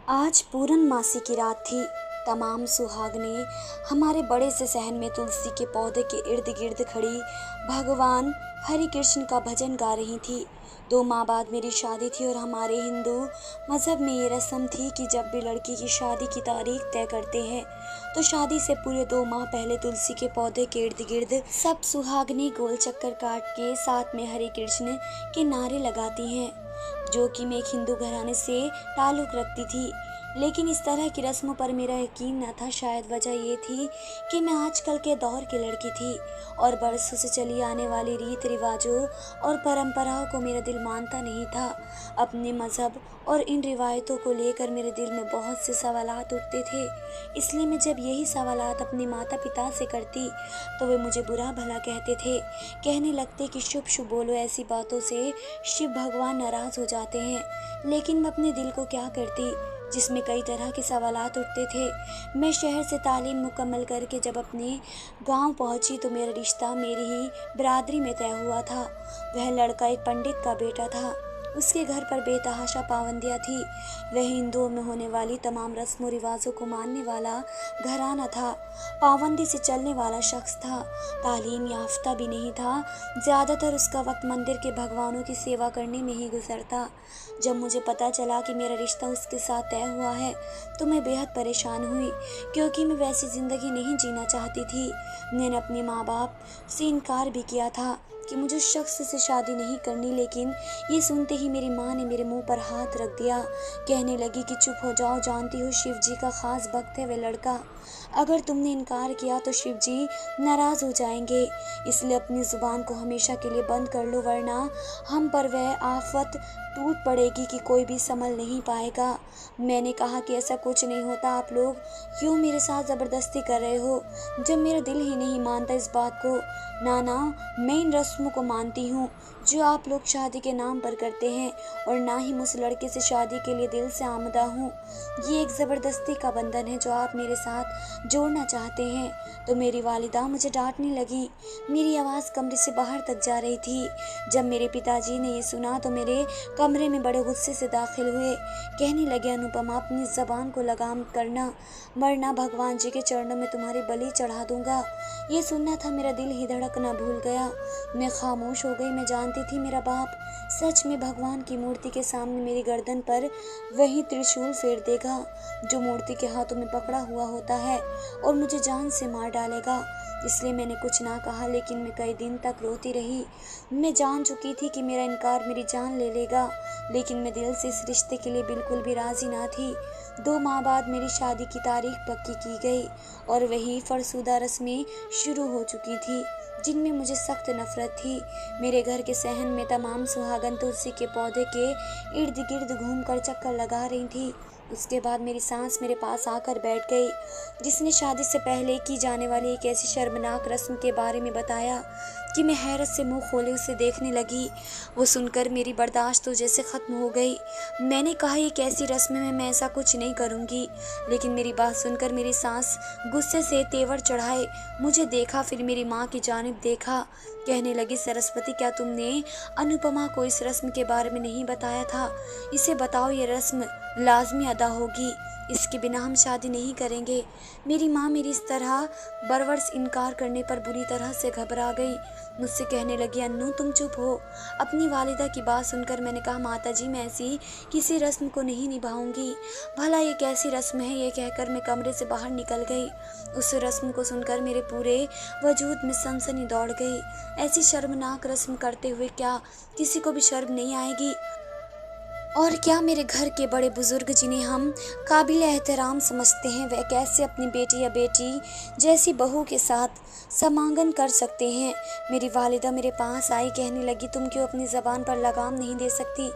आज पूर्णमासी की रात थी। तमाम सुहागनें हमारे बड़े से सहन में तुलसी के पौधे के इर्द गिर्द खड़ी भगवान हरि कृष्ण का भजन गा रही थी। 2 माह बाद मेरी शादी थी और हमारे हिंदू मज़हब में ये रस्म थी कि जब भी लड़की की शादी की तारीख तय करते हैं तो शादी से पूरे 2 माह पहले तुलसी के पौधे के इर्द गिर्द सब सुहागनें गोल चक्कर काट के साथ में हरे कृष्ण के नारे लगाती हैं, जो कि मैं एक हिंदू घराने से ताल्लुक़ रखती थी। लेकिन इस तरह की रस्मों पर मेरा यकीन न था। शायद वजह ये थी कि मैं आजकल के दौर की लड़की थी और बरसों से चली आने वाली रीत रिवाजों और परंपराओं को मेरा दिल मानता नहीं था। अपने मज़हब और इन रिवायतों को लेकर मेरे दिल में बहुत से सवालात उठते थे। इसलिए मैं जब यही सवालात अपने माता पिता से करती तो वे मुझे बुरा भला कहते थे। कहने लगते कि शुभ शुभ बोलो, ऐसी बातों से शिव भगवान नाराज़ हो जाते हैं। लेकिन मैं अपने दिल को क्या करती जिसमें कई तरह के सवालात उठते थे। मैं शहर से तालीम मुकम्मल करके जब अपने गांव पहुंची तो मेरा रिश्ता मेरी ही बिरादरी में तय हुआ था। वह लड़का एक पंडित का बेटा था। उसके घर पर बेतहाशा पाबंदियाँ थी। वह हिंदुओं में होने वाली तमाम रस्मों रिवाजों को मानने वाला घराना था। पाबंदी से चलने वाला शख्स था। तालीम याफ्ता भी नहीं था। ज़्यादातर उसका वक्त मंदिर के भगवानों की सेवा करने में ही गुजरता। जब मुझे पता चला कि मेरा रिश्ता उसके साथ तय हुआ है तो मैं बेहद परेशान हुई, क्योंकि मैं वैसी ज़िंदगी नहीं जीना चाहती थी। मैंने अपने माँ बाप से इनकार भी किया था कि मुझे उस शख्स से शादी नहीं करनी, लेकिन ये सुनते ही मेरी माँ ने मेरे मुंह पर हाथ रख दिया। कहने लगी कि चुप हो जाओ, जानती हो शिव जी का खास भक्त है वे लड़का। अगर तुमने इनकार किया तो शिव जी नाराज़ हो जाएंगे, इसलिए अपनी ज़ुबान को हमेशा के लिए बंद कर लो, वरना हम पर वह आफत टूट पड़ेगी कि कोई भी संभल नहीं पाएगा। मैंने कहा कि ऐसा कुछ नहीं होता, आप लोग क्यों मेरे साथ ज़बरदस्ती कर रहे हो जब मेरा दिल ही नहीं मानता इस बात को। ना, मैं इन रस्मों को मानती हूँ जो आप लोग शादी के नाम पर करते हैं, और ना ही मैं उस लड़के से शादी के लिए दिल से आमदा हूँ। ये एक ज़बरदस्ती का बंधन है जो आप मेरे साथ जोड़ना चाहते हैं। तो मेरी वालिदा मुझे डांटने लगी। मेरी आवाज़ कमरे से बाहर तक जा रही थी। जब मेरे पिताजी ने ये सुना तो मेरे कमरे में बड़े गुस्से से दाखिल हुए। कहने लगे, अनुपमा अपनी ज़बान को लगाम करना, वरना भगवान जी के चरणों में तुम्हारी बलि चढ़ा दूंगा। ये सुनना था, मेरा दिल ही धड़कना भूल गया। मैं खामोश हो गई। मैं जानती थी मेरा बाप सच में भगवान की मूर्ति के सामने मेरी गर्दन पर वही त्रिशूल फेर देगा जो मूर्ति के हाथों में पकड़ा हुआ होता है और मुझे जान से मार डालेगा। इसलिए मैंने कुछ ना कहा, लेकिन मैं कई दिन तक रोती रही। मैं जान चुकी थी कि मेरा इनकार मेरी जान ले लेगा, लेकिन मैं दिल से इस रिश्ते के लिए बिल्कुल भी राज़ी ना थी। 2 माह बाद मेरी शादी की तारीख पक्की की गई और वही फरसुदा रस्में शुरू हो चुकी थी जिनमें मुझे सख्त नफरत थी। मेरे घर के सहन में तमाम सुहागन तुलसी के पौधे के इर्द गिर्द घूमकर चक्कर लगा रही थी। उसके बाद मेरी सास मेरे पास आकर बैठ गई, जिसने शादी से पहले की जाने वाली एक ऐसी शर्मनाक रस्म के बारे में बताया कि मैं हैरत से मुंह खोले उसे देखने लगी। वो सुनकर मेरी बर्दाश्त तो जैसे ख़त्म हो गई। मैंने कहा, ये कैसी रस्म है, मैं ऐसा कुछ नहीं करूँगी। लेकिन मेरी बात सुनकर मेरी सास गुस्से से तेवर चढ़ाए मुझे देखा, फिर मेरी माँ की जानिब देखा। कहने लगी, सरस्वती, क्या तुमने अनुपमा को इस रस्म के बारे में नहीं बताया था? इसे बताओ, ये रस्म लाजमी अदा होगी, इसके बिना हम शादी नहीं करेंगे। मेरी माँ मेरी इस तरह बरवस इनकार करने पर बुरी तरह से घबरा गई। मुझसे कहने लगी, अन्नू तुम चुप हो। अपनी वालिदा की बात सुनकर मैंने कहा, माताजी मैं ऐसी किसी रस्म को नहीं निभाऊंगी। भला ये कैसी रस्म है? ये कहकर मैं कमरे से बाहर निकल गई। उस रस्म को सुनकर मेरे पूरे वजूद में सनसनी दौड़ गई। ऐसी शर्मनाक रस्म करते हुए क्या किसी को भी शर्म नहीं आएगी? और क्या मेरे घर के बड़े बुजुर्ग जिन्हें हम काबिल एहतराम समझते हैं, वह कैसे अपनी बेटी या बेटी जैसी बहू के साथ समांगन कर सकते हैं? मेरी वालिदा मेरे पास आई, कहने लगी, तुम क्यों अपनी ज़बान पर लगाम नहीं दे सकती?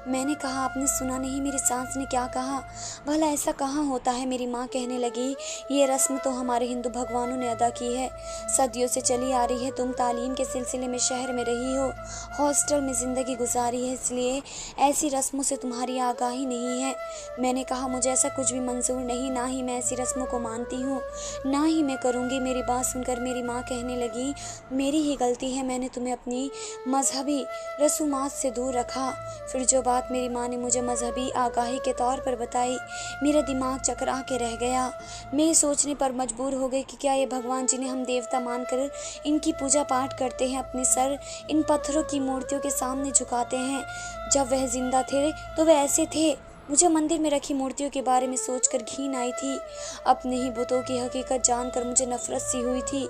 मैंने कहा, आपने सुना नहीं मेरी सास ने क्या कहा? भला ऐसा कहाँ होता है? मेरी माँ कहने लगी, ये रस्म तो हमारे हिंदू भगवानों ने अदा की है, सदियों से चली आ रही है। तुम तालीम के सिलसिले में शहर में रही हो, हॉस्टल में ज़िंदगी गुजारी है, इसलिए ऐसी रस्मों से तुम्हारी आगाही नहीं है। मैंने कहा मुझे ऐसा कुछ भी मंजूर नहीं, ना ही मैं ऐसी रस्मों को मानती हूँ, ना ही मैं करूँगी। मेरी बात सुनकर मेरी माँ कहने लगी, मेरी ही गलती है, मैंने तुम्हें अपनी मजहबी रसूमात से दूर रखा। फिर जो बात मेरी माँ ने मुझे मजहबी आगाही के तौर पर बताई, मेरा दिमाग चकरा के रह गया। मैं ये सोचने पर मजबूर हो गई कि क्या ये भगवान जिन्हें हम देवता मानकर इनकी पूजा पाठ करते हैं, अपने सर इन पत्थरों की मूर्तियों के सामने झुकाते हैं। जब वह जिंदा थे तो वह ऐसे थे। मुझे मंदिर में रखी मूर्तियों के बारे में सोचकर घिन आई थी। अपने ही बुतों की हकीकत जानकर मुझे नफरत सी हुई थी।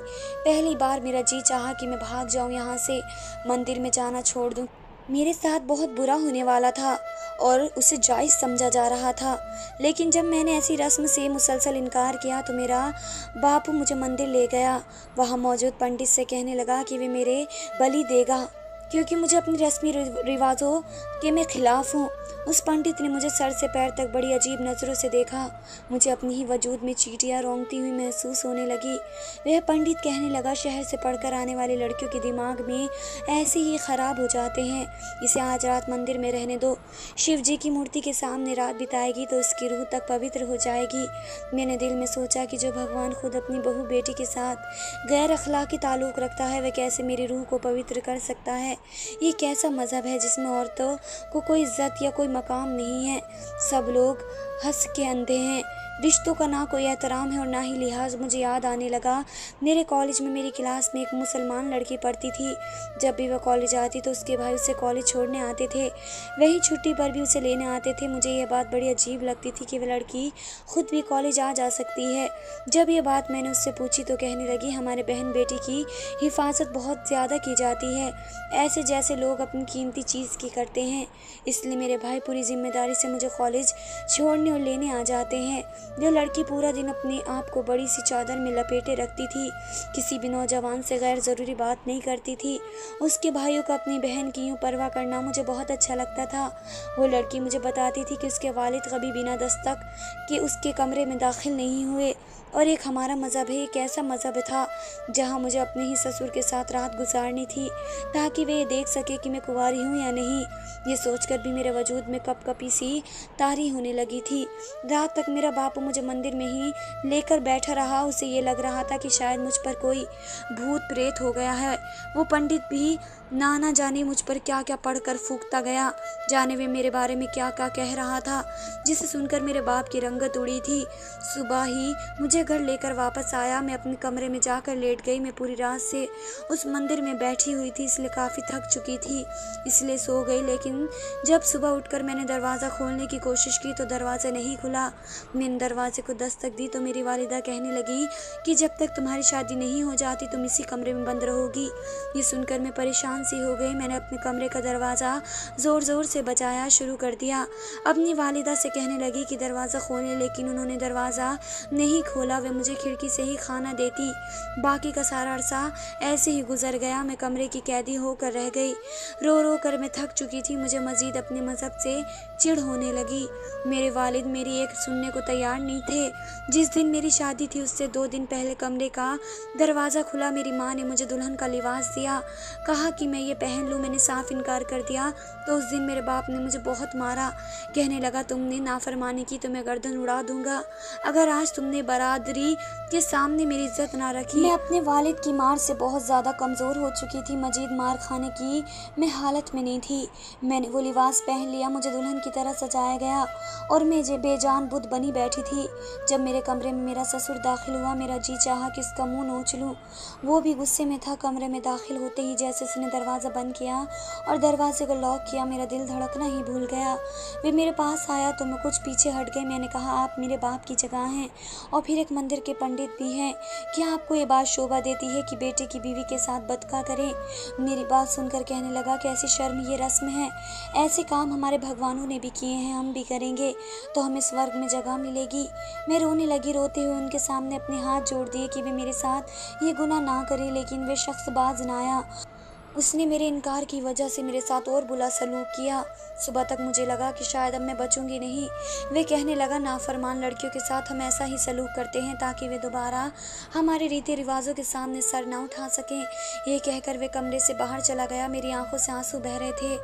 पहली बार मेरा जी चाहा कि मैं भाग जाऊं यहाँ से, मंदिर में जाना छोड़ दूं। मेरे साथ बहुत बुरा होने वाला था और उसे जायज़ समझा जा रहा था। लेकिन जब मैंने ऐसी रस्म से मुसलसल इनकार किया तो मेरा बापू मुझे मंदिर ले गया। वहाँ मौजूद पंडित से कहने लगा कि वे मेरे बलि देगा, क्योंकि मुझे अपनी रस्मी रिवाजों के मैं खिलाफ हूँ। उस पंडित ने मुझे सर से पैर तक बड़ी अजीब नज़रों से देखा। मुझे अपनी ही वजूद में चींटियाँ रेंगती हुई महसूस होने लगी। वह पंडित कहने लगा, शहर से पढ़कर आने वाली लड़कियों के दिमाग में ऐसे ही ख़राब हो जाते हैं, इसे आज रात मंदिर में रहने दो। शिव जी की मूर्ति के सामने रात बिताएगी तो उसकी रूह तक पवित्र हो जाएगी। मैंने दिल में सोचा कि जो भगवान खुद अपनी बहू बेटी के साथ गैर अखलाकी ताल्लुक़ रखता है, वह कैसे मेरी रूह को पवित्र कर सकता है। ये कैसा मज़हब है जिसमें औरतों को कोई इज्जत या कोई मकाम नहीं है। सब लोग हंस के अंधे हैं। रिश्तों का ना कोई एहतराम है और ना ही लिहाज। मुझे याद आने लगा, मेरे कॉलेज में मेरी क्लास में एक मुसलमान लड़की पढ़ती थी। जब भी वह कॉलेज आती तो उसके भाई उसे कॉलेज छोड़ने आते थे, वही छुट्टी पर भी उसे लेने आते थे। मुझे यह बात बड़ी अजीब लगती थी कि वह लड़की खुद भी कॉलेज आ जा सकती है। जब यह बात मैंने उससे पूछी तो कहने लगी, हमारे बहन बेटी की हिफाजत बहुत ज़्यादा की जाती है, ऐसे जैसे लोग अपनी कीमती चीज़ की करते हैं। इसलिए मेरे भाई पूरी जिम्मेदारी से मुझे कॉलेज छोड़ने और लेने आ जाते हैं। यह लड़की पूरा दिन अपने आप को बड़ी सी चादर में लपेटे रखती थी, किसी भी नौजवान से गैर ज़रूरी बात नहीं करती थी। उसके भाइयों का अपनी बहन की यूँ परवाह करना मुझे बहुत अच्छा लगता था। वो लड़की मुझे बताती थी कि उसके वालिद कभी बिना दस्तक के उसके कमरे में दाखिल नहीं हुए। और एक हमारा मज़हब है, एक ऐसा मज़हब था जहाँ मुझे अपने ही ससुर के साथ रात गुजारनी थी ताकि वे देख सके कि मैं कुंवारी हूँ या नहीं। ये सोचकर भी मेरे वजूद में कपकपी सी तारी होने लगी थी। रात तक मेरा बापू मुझे मंदिर में ही लेकर बैठा रहा। उसे ये लग रहा था कि शायद मुझ पर कोई भूत प्रेत हो गया है। वो पंडित भी ना जाने मुझ पर क्या क्या पढ़कर फूंकता गया, जाने वे मेरे बारे में क्या क्या कह रहा था, जिसे सुनकर मेरे बाप की रंगत उड़ी थी। सुबह ही मुझे घर लेकर वापस आया। मैं अपने कमरे में जाकर लेट गई। मैं पूरी रात से उस मंदिर में बैठी हुई थी, इसलिए काफ़ी थक चुकी थी, इसलिए सो गई। लेकिन जब सुबह उठकर मैंने दरवाज़ा खोलने की कोशिश की तो दरवाज़ा नहीं खुला। मैंने दरवाजे को दस्तक दी तो मेरी वालिदा कहने लगी कि जब तक तुम्हारी शादी नहीं हो जाती तुम इसी कमरे में बंद रहोगी। ये सुनकर मैं परेशान सी हो गई। मैंने अपने कमरे का दरवाज़ा ज़ोर ज़ोर से बजाया शुरू कर दिया। अपनी वालिदा से कहने लगी कि दरवाज़ा खोलें, लेकिन उन्होंने दरवाज़ा नहीं खोला। वे मुझे खिड़की से ही खाना देती। बाकी का सारा अरसा ऐसे ही गुजर गया। मैं कमरे की कैदी होकर रह गई। रो रो कर मैं थक चुकी थी। मुझे मजीद अपने मज़हब से चिढ़ होने लगी। मेरे वालिद मेरी एक सुनने को तैयार नहीं थे। जिस दिन मेरी शादी थी उससे 2 दिन पहले कमरे का दरवाज़ा खुला। मेरी माँ ने मुझे दुल्हन का लिबास दिया, कहा कि मैं ये पहन लूँ। मैंने साफ इनकार कर दिया तो उस दिन मेरे बाप ने मुझे बहुत मारा। कहने लगा, तुमने नाफरमानी की तो मैं गर्दन उड़ा दूंगा अगर आज तुमने बरादरी के सामने मेरी इज्जत ना रखी। मैं अपने वालिद की मार से बहुत ज़्यादा कमज़ोर हो चुकी थी। मजीद मार खाने की मैं हालत में नहीं थी। मैंने वो लिबास पहन लिया, मुझे दुल्हन की तरह सजाया गया और मैं बेजान बुत बनी बैठी थी। जब मेरे कमरे में मेरा ससुर दाखिल हुआ, मेरा जी चाहा कि उसका मुंह नोच लूँ। वो भी गुस्से में था। कमरे में दाखिल होते ही जैसे उसने दरवाज़ा बंद किया और दरवाजे को लॉक किया, मेरा दिल धड़कना ही भूल गया। वे मेरे पास आया तो मैं कुछ पीछे हट गई। मैंने कहा, आप मेरे बाप की जगह हैं और फिर एक मंदिर के पंडित भी हैं। क्या आपको ये बात शोभा देती है कि बेटे की बीवी के साथ बदका करें? मेरी बात सुनकर कहने लगा कि ऐसी शर्म, ये रस्म है, ऐसे काम हमारे भगवानों ने भी किए हैं, हम भी करेंगे तो हमें स्वर्ग में जगह मिलेगी। मैं रोने लगी। रोते हुए उनके सामने अपने हाथ जोड़ दिए कि वे मेरे साथ ये गुनाह ना करें, लेकिन वे शख्स बाज ना आया। उसने मेरे इनकार की वजह से मेरे साथ और बुरा सलूक किया। सुबह तक मुझे लगा कि शायद अब मैं बचूंगी नहीं। वे कहने लगा, नाफरमान लड़कियों के साथ हम ऐसा ही सलूक करते हैं ताकि वे दोबारा हमारे रीति रिवाजों के सामने सर न उठा सकें। ये कहकर वे कमरे से बाहर चला गया। मेरी आंखों से आंसू बह रहे थे।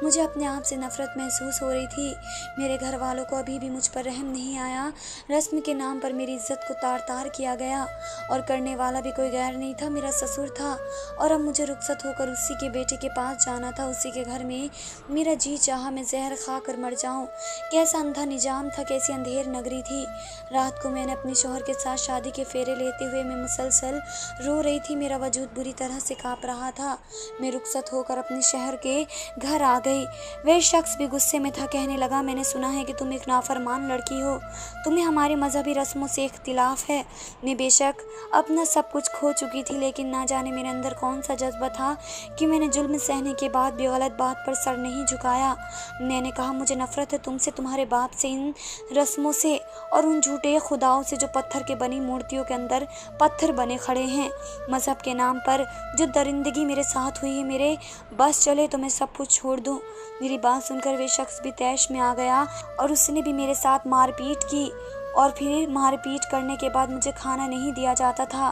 मुझे अपने आप से नफरत महसूस हो रही थी। मेरे घर वालों को अभी भी मुझ पर रहम नहीं आया। रस्म के नाम पर मेरी इज्जत को तार तार किया गया और करने वाला भी कोई गैर नहीं था, मेरा ससुर था। और अब मुझे रुखसत होकर उसी के बेटे के पास जाना था, उसी के घर में। मेरा जी चाहा मैं जहर खा कर मर जाऊं। कैसा अंधा निजाम था, कैसी अंधेर नगरी थी। रात को मैंने अपने शौहर के साथ शादी के फेरे लेते हुए मैं मुसलसल रो रही थी। मेरा वजूद बुरी तरह से कांप रहा था। मैं रुखसत होकर अपने शहर के घर आ गई। वह शख्स भी गुस्से में था। कहने लगा, मैंने सुना है कि तुम एक नाफरमान लड़की हो, तुम्हें हमारे मजहबी रस्मों से इख्तिलाफ है। मैं बेशक अपना सब कुछ खो चुकी थी, लेकिन ना जाने मेरे अंदर कौन सा जज्बा था कि मैंने जुल्म सहने के बाद भी गलत बात पर सर नहीं झुकाया। मैंने कहा, मुझे नफरत है तुमसे, तुम्हारे बाप से, इन रस्मों से और उन झूठे खुदाओं से जो पत्थर के बनी मूर्तियों के अंदर पत्थर बने खड़े हैं। मजहब के नाम पर जो दरिंदगी मेरे साथ हुई है, मेरे बस चले तो मैं सब कुछ छोड़ दूं। मेरी बात सुनकर वे शख्स भी तैश में आ गया और उसने भी मेरे साथ मारपीट की। और फिर मारपीट करने के बाद मुझे खाना नहीं दिया जाता था।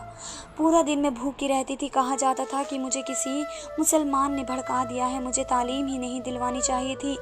पूरा दिन मैं भूखी रहती थी। कहा जाता था कि मुझे किसी मुसलमान ने भड़का दिया है। मुझे तालीम ही नहीं दिलवानी चाहिए थी।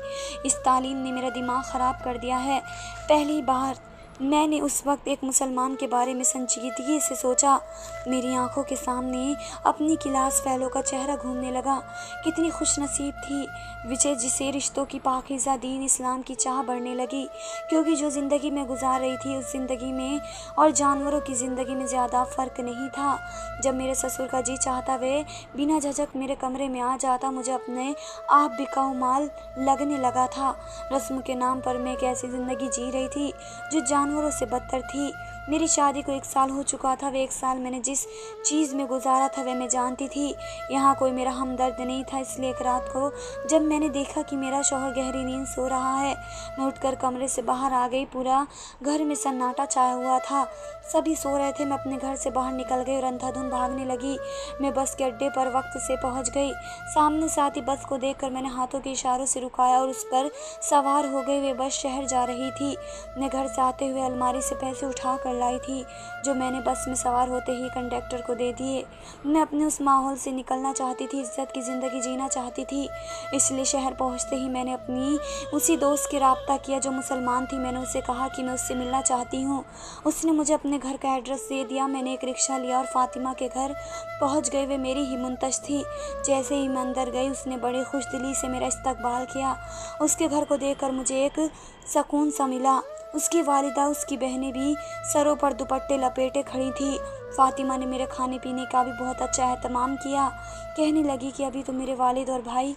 इस तालीम ने मेरा दिमाग ख़राब कर दिया है। पहली बार मैंने उस वक्त एक मुसलमान के बारे में संजीदगी से सोचा। मेरी आंखों के सामने अपनी क्लास फेलो का चेहरा घूमने लगा। कितनी खुशनसीब थी विजय, जिसे रिश्तों की पाकीज़ा दीन इस्लाम की चाह बढ़ने लगी। क्योंकि जो ज़िंदगी में गुजार रही थी उस ज़िंदगी में और जानवरों की ज़िंदगी में ज़्यादा फ़र्क नहीं था। जब मेरे ससुर का जी चाहता वे बिना झिझक मेरे कमरे में आ जाता। मुझे अपने आप बिकाऊ माल लगने लगा था। रस्म के नाम पर मैं एक ऐसी ज़िंदगी जी रही थी जो जानवरों से बदतर थी। मेरी शादी को 1 साल हो चुका था। वे 1 साल मैंने जिस चीज़ में गुजारा था वह मैं जानती थी। यहाँ कोई मेरा हमदर्द नहीं था। इसलिए एक रात को जब मैंने देखा कि मेरा शौहर गहरी नींद सो रहा है, मैं उठकर कमरे से बाहर आ गई। पूरा घर में सन्नाटा छाया हुआ था। सभी सो रहे थे। मैं अपने घर से बाहर निकल गई और अंधाधुंध भागने लगी। मैं बस के अड्डे पर वक्त से पहुँच गई। सामने से आती बस को देखकर मैंने हाथों के इशारों से रुकाया और उस पर सवार हो गई। वे बस शहर जा रही थी। मैं घर से आते हुए अलमारी से पैसे उठा कर लाई थी, जो मैंने बस में सवार होते ही कंडक्टर को दे दिए। मैं अपने उस माहौल से निकलना चाहती थी, इज्जत की ज़िंदगी जीना चाहती थी। इसलिए शहर पहुंचते ही मैंने अपनी उसी दोस्त के राब्ता किया जो मुसलमान थी। मैंने उससे कहा कि मैं उससे मिलना चाहती हूँ। उसने मुझे अपने घर का एड्रेस दे दिया। मैंने एक रिक्शा लिया और फातिमा के घर पहुँच गए। वे मेरी ही मुंतज़ थी। जैसे ही मैं अंदर गई उसने बड़ी खुशदिली से मेरा इस्तकबाल किया। उसके घर को देखकर मुझे एक सुकून सा मिला। उसकी वालिदा, उसकी बहनें भी सरों पर दुपट्टे लपेटे खड़ी थी। फातिमा ने मेरे खाने पीने का भी बहुत अच्छा एहतमाम किया। कहने लगी कि अभी तो मेरे वालिद और भाई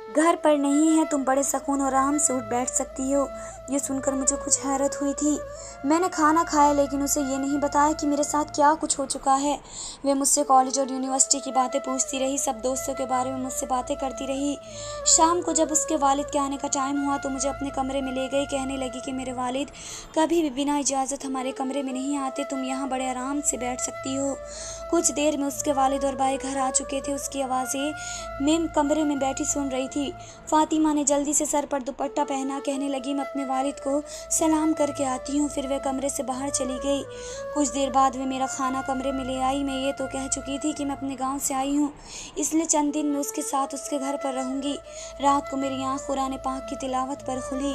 घर पर नहीं है, तुम बड़े सुकून और आराम से उठ बैठ सकती हो। ये सुनकर मुझे कुछ हैरत हुई थी। मैंने खाना खाया लेकिन उसे ये नहीं बताया कि मेरे साथ क्या कुछ हो चुका है। वे मुझसे कॉलेज और यूनिवर्सिटी की बातें पूछती रही, सब दोस्तों के बारे में मुझसे बातें करती रही। शाम को जब उसके वालिद के आने का टाइम हुआ तो मुझे अपने कमरे में ले गई। कहने लगी कि मेरे वालिद कभी भी बिना इजाज़त हमारे कमरे में नहीं आते, तुम यहाँ बड़े आराम से बैठ सकती हो। कुछ देर में उसके वालिद और भाई घर आ चुके थे। उसकी आवाज़ें मैं कमरे में बैठी सुन रही थी। फातिमा ने जल्दी से सर पर दुपट्टा पहना। कहने लगी, मैं अपने वालिद को सलाम करके आती हूँ। फिर वह कमरे से बाहर चली गई। कुछ देर बाद वे मेरा खाना कमरे में ले आई। मैं ये तो कह चुकी थी कि मैं अपने गांव से आई हूँ, इसलिए चंद दिन में उसके साथ उसके घर पर रहूँगी। रात को मेरी आँख कुरान पाक की तिलावत पर खुली।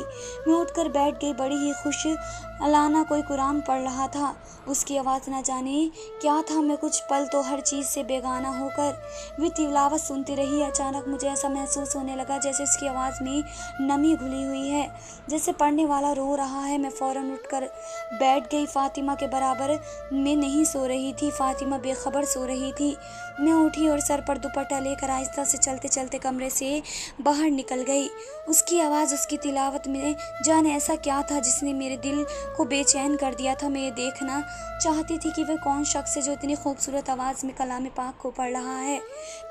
मैं उठकर बैठ गई। बड़ी ही खुश अलाना कोई कुरान पढ़ रहा था। उसकी आवाज़ न जाने क्या था। मैं कुछ पल तो हर चीज़ से बेगाना होकर वे तिलावत सुनती रही। अचानक मुझे ऐसा महसूस होने लगा जैसे उसकी आवाज़ में नमी घुली हुई है, जैसे पढ़ने वाला रो रहा है। मैं फ़ौरन उठकर बैठ गई। फातिमा के बराबर मैं नहीं सो रही थी। फातिमा बेखबर सो रही थी। मैं उठी और सर पर दुपट्टा लेकर आहिस्ता से चलते चलते कमरे से बाहर निकल गई। उसकी आवाज़, उसकी तिलावत में जाने ऐसा क्या था जिसने मेरे दिल को बेचैन कर दिया था। मैं ये देखना चाहती थी कि वह कौन शख्स है जो इतनी खूबसूरत आवाज़ में कलाम पाक को पढ़ रहा है।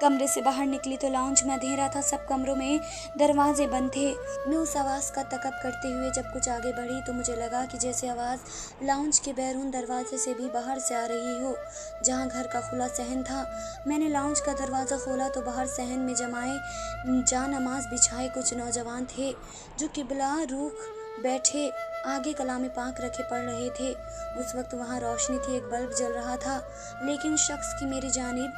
कमरे से बाहर निकली तो लाउंज में अंधेरा था। सब कमरों कमरों में दरवाजे बंद थे। मैं उस आवाज़ का तकब करते हुए जब कुछ आगे बढ़ी तो मुझे लगा कि जैसे आवाज़ लाउंज के बैरून दरवाजे से भी बाहर से आ रही हो, जहाँ घर का खुला सहन था। मैंने लाउंज का दरवाज़ा खोला तो बाहर सहन में जमाए जा नमाज बिछाए कुछ नौजवान थे, जो किबला रुख बैठे आगे कलाम पाक रखे पढ़ रहे थे। उस वक्त वहाँ रोशनी थी, एक बल्ब जल रहा था, लेकिन शख्स की मेरी जानिब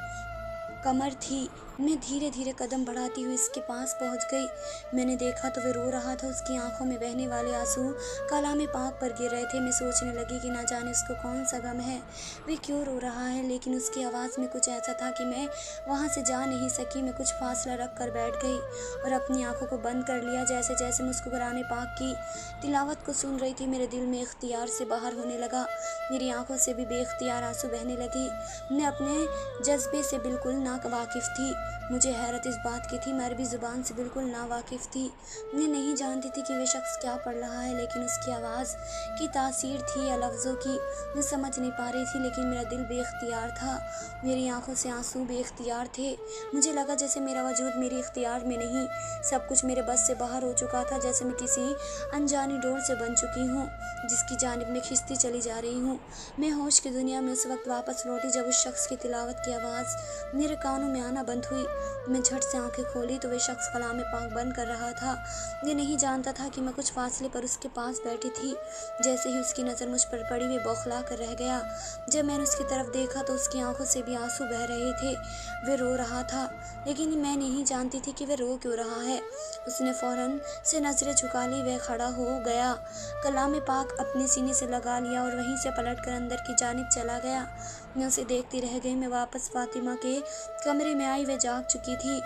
कमर थी। मैं धीरे धीरे कदम बढ़ाती हुई इसके पास पहुंच गई। मैंने देखा तो वह रो रहा था। उसकी आंखों में बहने वाले आंसू कलाम पाक पर गिर रहे थे। मैं सोचने लगी कि ना जाने उसको कौन सा गम है, वह क्यों रो रहा है, लेकिन उसकी आवाज़ में कुछ ऐसा था कि मैं वहाँ से जा नहीं सकी। मैं कुछ फासला रख कर बैठ गई और अपनी आंखों को बंद कर लिया। जैसे जैसे मुस्कुराने पाक की तिलावत को सुन रही थी, मेरे दिल में इख्तियार से बाहर होने लगा। मेरी आंखों से भी बेख्तियार आंसू बहने लगी। मैं अपने जज्बे से बिल्कुल नावाकिफ़ थी। मुझे हैरत इस बात की थी, मैं अरबी ज़ुबान से बिल्कुल नावाकिफ़ थी। मैं नहीं जानती थी कि वह शख्स क्या पढ़ रहा है, लेकिन उसकी आवाज़ की तासीर थी या लफ्ज़ों की, मैं समझ नहीं पा रही थी। लेकिन मेरा दिल बेख्तियार था, मेरी आंखों से आंसू बेख्तियार थे। मुझे लगा जैसे मेरा वजूद मेरे इख्तियार में नहीं, सब कुछ मेरे बस से बाहर हो चुका था। जैसे मैं किसी अनजानी डोर से बन चुकी हूँ, जिसकी जानिब में खिंचती चली जा रही हूँ। मैं होश की दुनिया में उस वक्त वापस लौटी जब उस शख्स की तिलावत की आवाज़ मेरे कानों में आना बंद हुई। मैं झट से आंखें खोली तो वह शख्स कलाम पाक बंद कर रहा था। ये नहीं जानता था कि मैं कुछ फासले पर उसके पास बैठी थी। जैसे ही उसकी नज़र मुझ पर पड़ी, वे बौखला कर रह गया। जब मैंने उसकी तरफ देखा तो उसकी आंखों से भी आंसू बह रहे थे। वह रो रहा था, लेकिन मैं नहीं जानती थी कि वह रो क्यों रहा है। उसने फ़ौरन से नज़रें झुका ली। वह खड़ा हो गया, कलाम पाक अपने सीने से लगा लिया और वहीं से पलट कर अंदर की जानिब चला गया। मैं उसे देखती रह गई। मैं वापस फातिमा के कमरे में आई। वह जाग चुकी थी।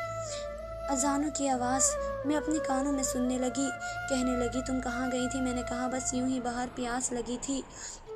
अजानों की आवाज़ मैं अपने कानों में सुनने लगी। कहने लगी, तुम कहाँ गई थी? मैंने कहा, बस यूं ही बाहर प्यास लगी थी,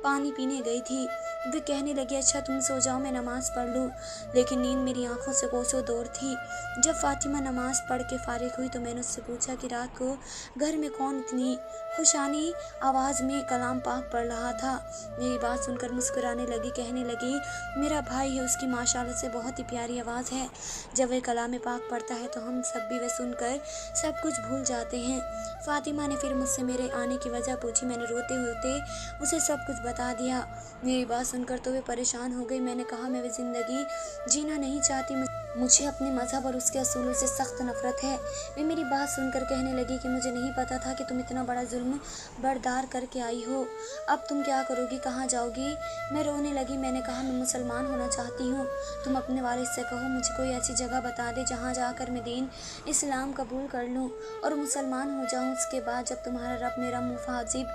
पानी पीने गई थी। वे कहने लगी, अच्छा तुम सो जाओ, मैं नमाज़ पढ़ लूँ। लेकिन नींद मेरी आंखों से कोसों दूर थी। जब फातिमा नमाज़ पढ़ के फारिग हुई तो मैंने उससे पूछा कि रात को घर में कौन इतनी खुशानी आवाज़ में कलाम पाक पढ़ रहा था। मेरी बात सुनकर मुस्कुराने लगी। कहने लगी, मेरा भाई है, उसकी माशाल्लाह से बहुत ही प्यारी आवाज़ है। जब वह कलाम पाक पढ़ता है तो हम सब भी वह सुनकर सब कुछ भूल जाते हैं। फातिमा ने फिर मुझसे मेरे आने की वजह पूछी। मैंने रोते होते उसे सब कुछ बता दिया। मेरी बात सुनकर तो वे परेशान हो गई। मैंने कहा, मैं वह ज़िंदगी जीना नहीं चाहती, मुझे अपने मज़हब और उसके असूलों से सख्त नफ़रत है। वे मेरी बात सुनकर कहने लगी कि मुझे नहीं पता था कि तुम इतना बड़ा जुल्म बर्दार करके आई हो। अब तुम क्या करोगी, कहाँ जाओगी? मैं रोने लगी। मैंने कहा, मैं मुसलमान होना चाहती हूँ। तुम अपने वालिद से कहो मुझे कोई ऐसी जगह बता दे जहाँ जाकर मैं दीन इस्लाम कबूल कर लूँ और मुसलमान हो जाऊँ। उसके बाद जब तुम्हारा रब मेरा मुफाजिब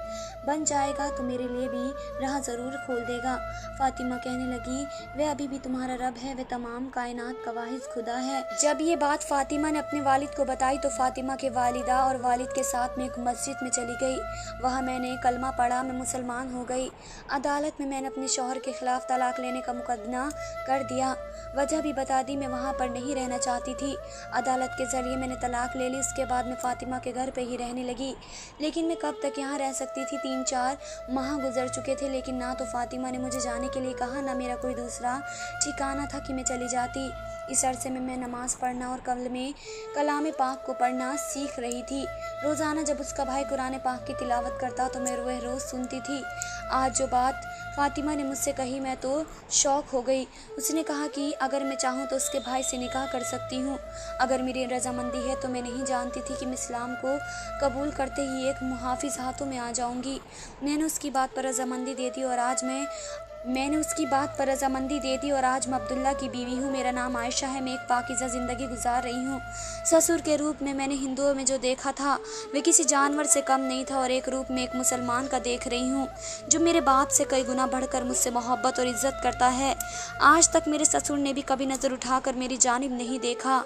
बन जाएगा तो मेरे लिए भी राह ज़रूर खोल देगा। फातिमा कहने लगी, वह अभी भी तुम्हारा रब है, वह तमाम कायनात का वाहिद खुदा है। जब ये बात फातिमा ने अपने वालिद को बताई तो फातिमा के वालिदा और वालिद के साथ में एक मस्जिद में चली गई। वहाँ मैंने कलमा पढ़ा, मैं मुसलमान हो गई। अदालत में मैंने अपने शौहर के खिलाफ तलाक लेने का मुकदमा कर दिया। वजह भी बता दी, मैं वहाँ पर नहीं रहना चाहती थी। अदालत के ज़रिए मैंने तलाक ले ली। उसके बाद मैं फातिमा के घर पे ही रहने लगी। लेकिन मैं कब तक यहाँ रह सकती थी? 3-4 माह गुजर चुके थे, लेकिन ना तो फातिमा ने मुझे जाने के लिए कहा, ना मेरा कोई दूसरा ठिकाना था कि मैं चली जाती। इस अरसे में मैं नमाज़ पढ़ना और कलाम पाक को पढ़ना सीख रही थी। रोज़ाना जब उसका भाई कुरान पाक की तिलावत करता तो मैं वह रोज़ सुनती थी। आज जो बात फातिमा ने मुझसे कही, मैं तो शौक हो गई। उसने कहा कि अगर मैं चाहूँ तो उसके भाई से निकाह कर सकती हूँ, अगर मेरी रजामंदी है तो। मैं नहीं जानती थी कि मैं इस्लाम को कबूल करते ही एक मुहाफिज हाथों में आ जाऊँगी। मैंने उसकी बात पर रजामंदी दे दी और आज मैं अब्दुल्ला की बीवी हूँ। मेरा नाम आयशा है। मैं एक पाकीज़ा ज़िंदगी गुजार रही हूँ। ससुर के रूप में मैंने हिंदुओं में जो देखा था वे किसी जानवर से कम नहीं था, और एक रूप में एक मुसलमान का देख रही हूँ जो मेरे बाप से कई गुना बढ़कर मुझसे मोहब्बत और इज़्ज़त करता है। आज तक मेरे ससुर ने भी कभी नज़र उठाकर मेरी जानिब नहीं देखा।